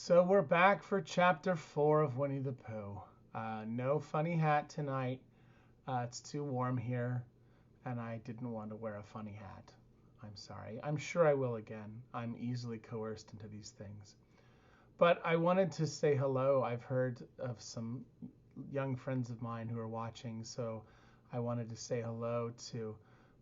So we're back for chapter 4 of Winnie-the-Pooh. No funny hat tonight. It's too warm here, and I didn't want to wear a funny hat. I'm sorry. I'm sure I will again. I'm easily coerced into these things. But I wanted to say hello. I've heard of some young friends of mine who are watching, so I wanted to say hello to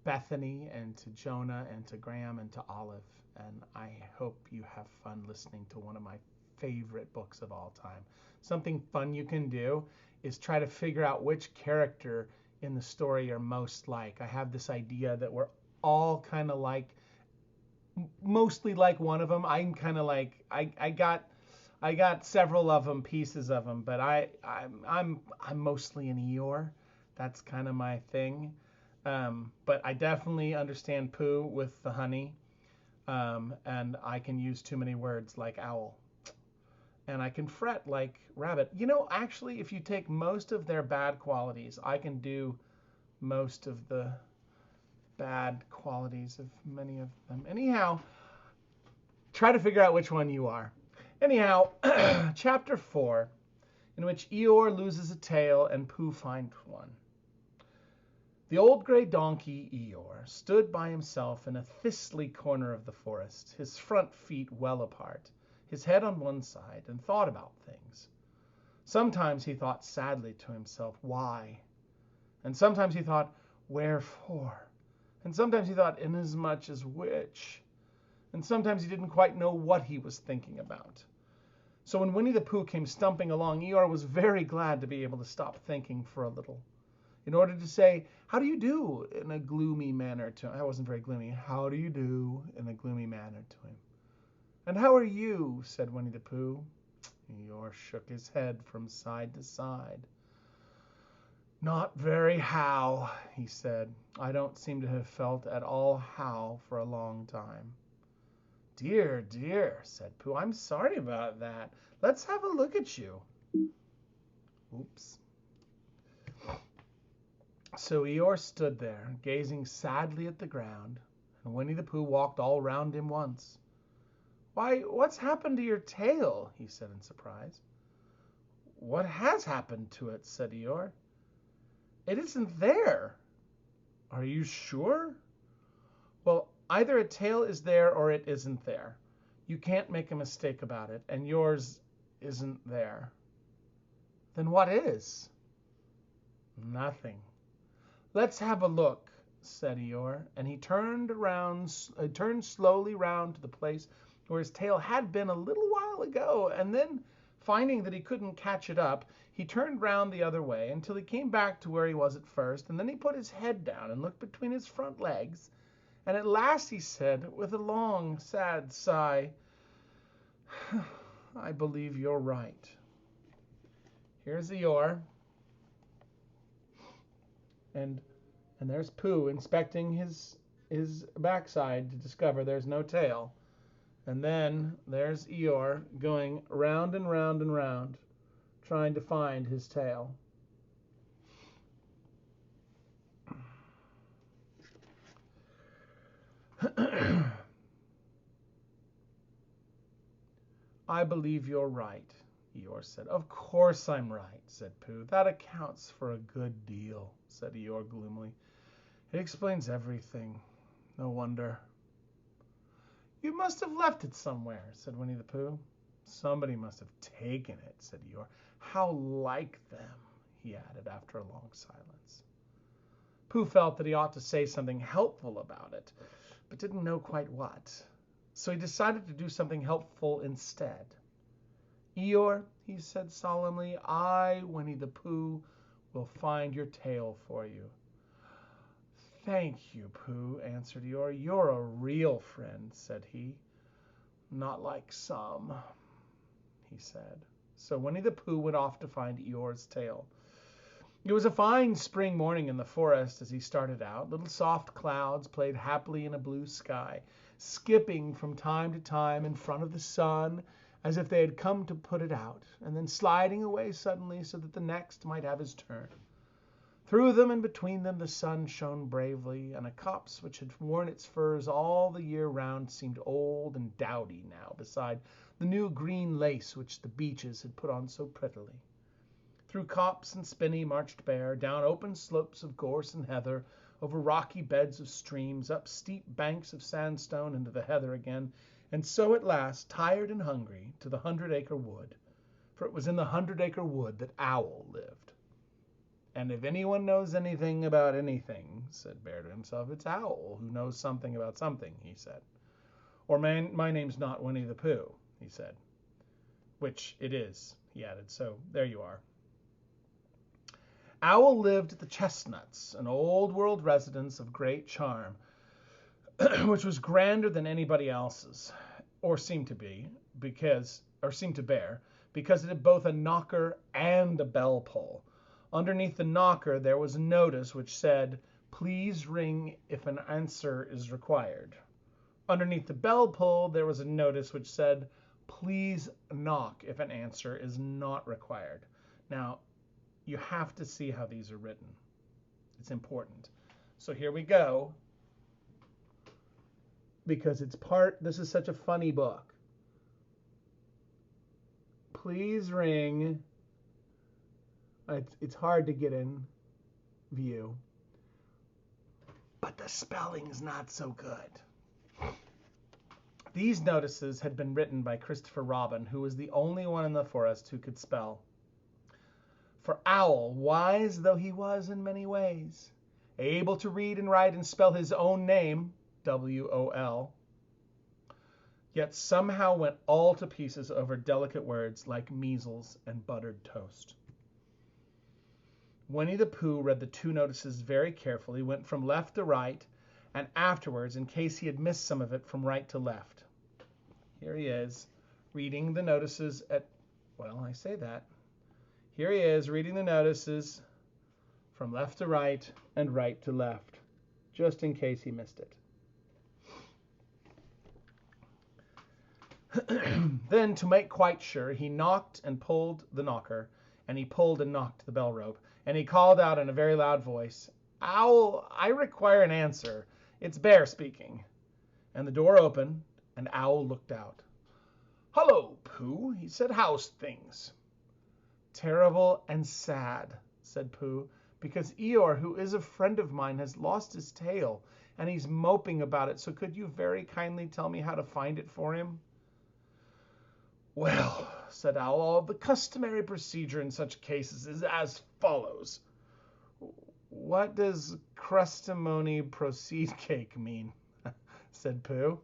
Bethany and to Jonah and to Graham and to Olive. And I hope you have fun listening to one of my favorite books of all time. Something fun you can do is try to figure out which character in the story you're most like. I have this idea that we're all kind of like, mostly like one of them. I'm kind of like, I got several of them, pieces of them, but I'm mostly an Eeyore. That's kind of my thing. But I definitely understand Pooh with the honey, and I can use too many words like owl, and I can fret like rabbit. Actually, if you take most of their bad qualities, I can do most of the bad qualities of many of them. Anyhow, try to figure out which one you are. Anyhow, chapter 4, in which Eeyore loses a tail and Pooh finds one. The old gray donkey Eeyore stood by himself in a thistly corner of the forest, his front feet well apart, his head on one side, and thought about things. Sometimes he thought sadly to himself, why? And sometimes he thought, wherefore? And sometimes he thought, inasmuch as which? And sometimes he didn't quite know what he was thinking about. So when Winnie the Pooh came stumping along, Eeyore was very glad to be able to stop thinking for a little, in order to say, how do you do, in a gloomy manner to him. I wasn't very gloomy. How do you do, in a gloomy manner to him. And how are you, said Winnie the Pooh. Eeyore shook his head from side to side. Not very how, he said. I don't seem to have felt at all how for a long time. Dear, dear, said Pooh, I'm sorry about that. Let's have a look at you. Oops. So Eeyore stood there, gazing sadly at the ground, and Winnie the Pooh walked all round him once. Why, what's happened to your tail? He said in surprise. What has happened to it? Said Eeyore. It isn't there. Are you sure? Well, either a tail is there or it isn't there. You can't make a mistake about it, and yours isn't there. Then what is? Nothing. Let's have a look, said Eeyore, and he turned slowly round to the place where his tail had been a little while ago, and then, finding that he couldn't catch it up, he turned round the other way until he came back to where he was at first, and then he put his head down and looked between his front legs, and at last he said, with a long, sad sigh, I believe you're right. Here's Eeyore. And there's Pooh inspecting his backside to discover there's no tail. And then there's Eeyore going round and round and round, trying to find his tail. I believe you're right, Eeyore said. Of course I'm right, said Pooh. That accounts for a good deal, said Eeyore gloomily. It explains everything. No wonder. You must have left it somewhere, said Winnie the Pooh. Somebody must have taken it, said Eeyore. How like them, he added after a long silence. Pooh felt that he ought to say something helpful about it, but didn't know quite what. So he decided to do something helpful instead. Eeyore, he said solemnly, I, Winnie the Pooh, will find your tail for you. Thank you, Pooh, answered Eeyore. You're a real friend, said he. Not like some, he said. So Winnie the Pooh went off to find Eeyore's tail. It was a fine spring morning in the forest as he started out. Little soft clouds played happily in a blue sky, skipping from time to time in front of the sun as if they had come to put it out, and then sliding away suddenly so that the next might have his turn. Through them and between them the sun shone bravely, and a copse which had worn its furs all the year round seemed old and dowdy now beside the new green lace which the beeches had put on so prettily. Through copse and spinney marched Bear, down open slopes of gorse and heather, over rocky beds of streams, up steep banks of sandstone into the heather again, and so at last, tired and hungry, to the 100-acre wood. For it was in the 100-acre wood that Owl lived. And if anyone knows anything about anything, said Bear to himself, it's Owl who knows something about something, he said. Or my name's not Winnie-the-Pooh, he said. Which it is, he added, so there you are. Owl lived at the Chestnuts, an old-world residence of great charm, which was grander than anybody else's, or seemed to bear, because it had both a knocker and a bell pull. Underneath the knocker there was a notice which said, "Please ring if an answer is required." Underneath the bell pull there was a notice which said, "Please knock if an answer is not required." Now, you have to see how these are written. It's important. So here we go. Because this is such a funny book. Please ring. It's hard to get in view. But the spelling's not so good. These notices had been written by Christopher Robin, who was the only one in the forest who could spell. For Owl, wise though he was in many ways, able to read and write and spell his own name, W-O-L, yet somehow went all to pieces over delicate words like measles and buttered toast. Winnie-the-Pooh read the two notices very carefully, went from left to right, and afterwards, in case he had missed some of it, from right to left. Here he is, reading the notices Here he is, reading the notices from left to right and right to left, just in case he missed it. Then, to make quite sure, he knocked and pulled the knocker, and he pulled and knocked the bell rope, and he called out in a very loud voice, "Owl, I require an answer. It's Bear speaking." And the door opened, and Owl looked out. "Hullo, Pooh," he said. "How's things?" "Terrible and sad," said Pooh, "because Eeyore, who is a friend of mine, has lost his tail, and he's moping about it, so could you very kindly tell me how to find it for him?" "Well," said Owl, "the customary procedure in such cases is as follows." "What does crustimony proceed cake mean?" said Pooh,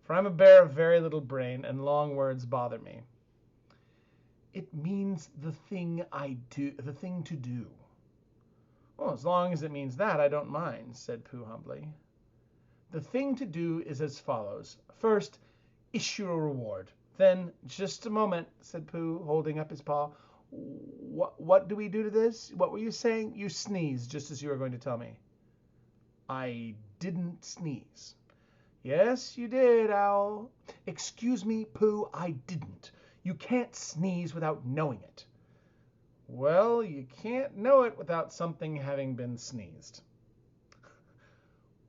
"for I'm a bear of very little brain, and long words bother me." "It means the thing to do." "Well, as long as it means that, I don't mind," said Pooh humbly. "The thing to do is as follows. First, issue a reward. Then, just a moment," said Pooh, holding up his paw. What do we do to this? What were you saying? You sneezed just as you were going to tell me." "I didn't sneeze." "Yes, you did, Owl." "Excuse me, Pooh, I didn't. You can't sneeze without knowing it." "Well, you can't know it without something having been sneezed."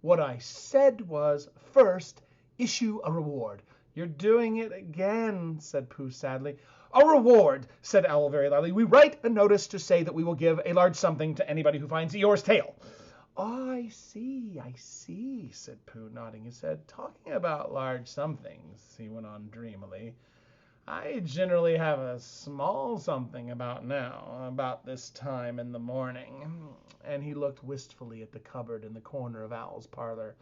"What I said was, first, issue a reward." "You're doing it again," said Pooh sadly. "A reward," said Owl very loudly. "We write a notice to say that we will give a large something to anybody who finds Eeyore's tail." "Oh, I see," said Pooh, nodding his head. "Talking about large somethings," he went on dreamily, "I generally have a small something about this time in the morning." And he looked wistfully at the cupboard in the corner of Owl's parlor.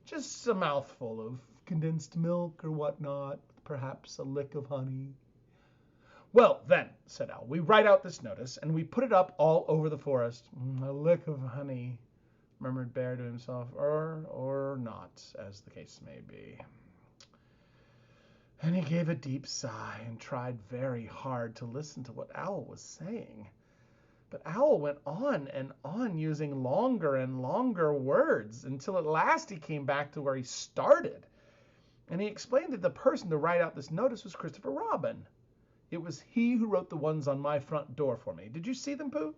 "Just a mouthful of condensed milk or whatnot, perhaps a lick of honey." "Well, then," said Owl, "we write out this notice, and we put it up all over the forest." "A lick of honey," murmured Bear to himself, or not, as the case may be. And he gave a deep sigh and tried very hard to listen to what Owl was saying. But Owl went on and on, using longer and longer words, until at last he came back to where he started. And he explained that the person to write out this notice was Christopher Robin. It was he who wrote the ones on my front door for me. Did you see them, Pooh?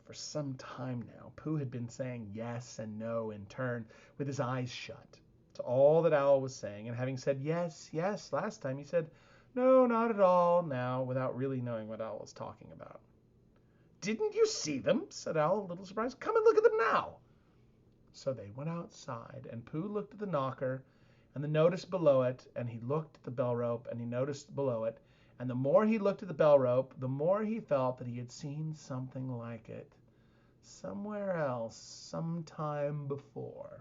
For some time now, Pooh had been saying yes and no in turn with his eyes shut to all that Owl was saying, and having said yes, yes last time, he said no, not at all now, without really knowing what Owl was talking about. "Didn't you see them?" said Owl, a little surprised. "Come and look at them now." So they went outside, and Pooh looked at the knocker and the notice below it, and he looked at the bell rope and he noticed below it, and the more he looked at the bell rope, the more he felt that he had seen something like it somewhere else, sometime before.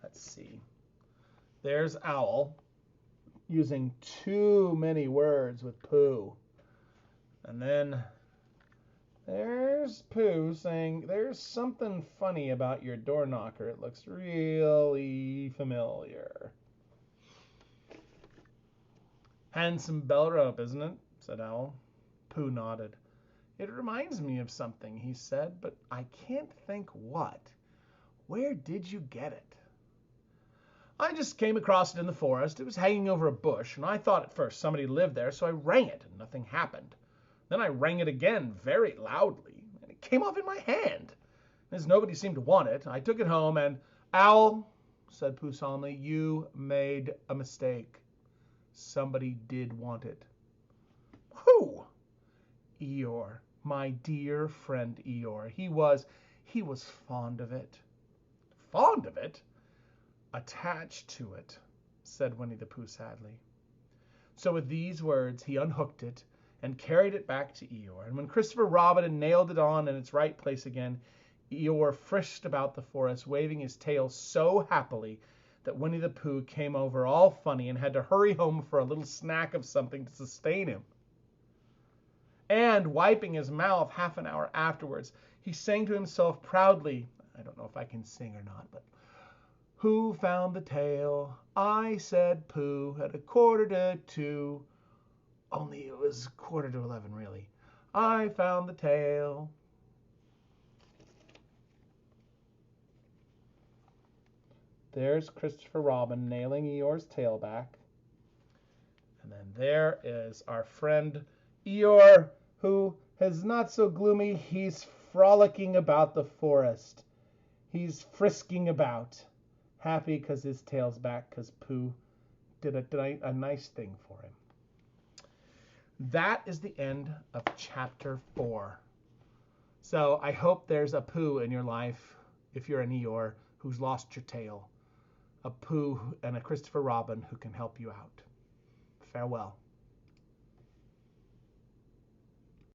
Let's see. There's Owl using too many words with Pooh. And then there's Pooh saying, "There's something funny about your door knocker. It looks really familiar." "Handsome bell rope, isn't it?" said Owl. Pooh nodded. "It reminds me of something," he said, "but I can't think what. Where did you get it?" "I just came across it in the forest. It was hanging over a bush, and I thought at first somebody lived there, so I rang it, and nothing happened. Then I rang it again very loudly, and it came off in my hand. As nobody seemed to want it, I took it home and—" "Owl," said Pooh solemnly, "you made a mistake. Somebody did want it." "Who?" "Eeyore, my dear friend Eeyore. He was fond of it." "Fond of it?" "Attached to it," said Winnie-the-Pooh sadly. So with these words he unhooked it and carried it back to Eeyore, and when Christopher Robin had nailed it on in its right place again, Eeyore frisked about the forest, waving his tail so happily that Winnie-the-Pooh came over all funny and had to hurry home for a little snack of something to sustain him. And wiping his mouth half an hour afterwards, he sang to himself proudly, I don't know if I can sing or not, but "Who found the tail? I said Pooh at 1:45. Only it was 11:15 really. I found the tail." There's Christopher Robin nailing Eeyore's tail back. And then there is our friend Eeyore, who is not so gloomy. He's frolicking about the forest. He's frisking about, happy because his tail's back, because Pooh did a nice thing for him. That is the end of chapter 4. So I hope there's a Pooh in your life, if you're an Eeyore, who's lost your tail. A Pooh and a Christopher Robin who can help you out. Farewell.